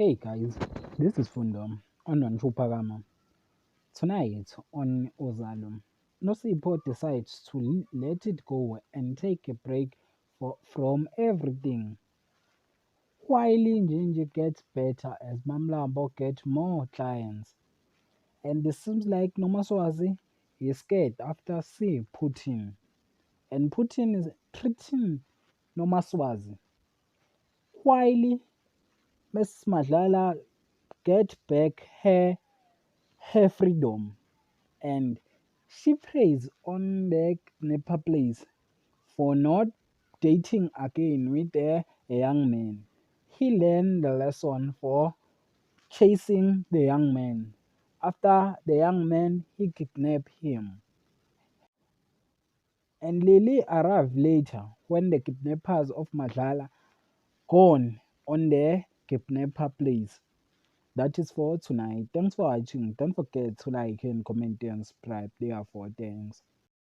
Hey guys, this is Fundam on Wanchupagama. Tonight on Uzalo, Nosipho decides to let it go and take a break from everything. While Njinji gets better as Mamlambo gets more clients. And it seems like Nomaswazi is scared after see Putin. And Putin is treating Nomaswazi. While Miss Madlala get back her freedom and she prays on the Nepa place for not dating again with a young man. He learned the lesson for chasing the young man. After the young man, he kidnapped him. And Lily arrived later when the kidnappers of Madlala gone on their kidnapper place. That is for tonight. Thanks for watching. Don't forget to like and comment and subscribe. Therefore, thanks.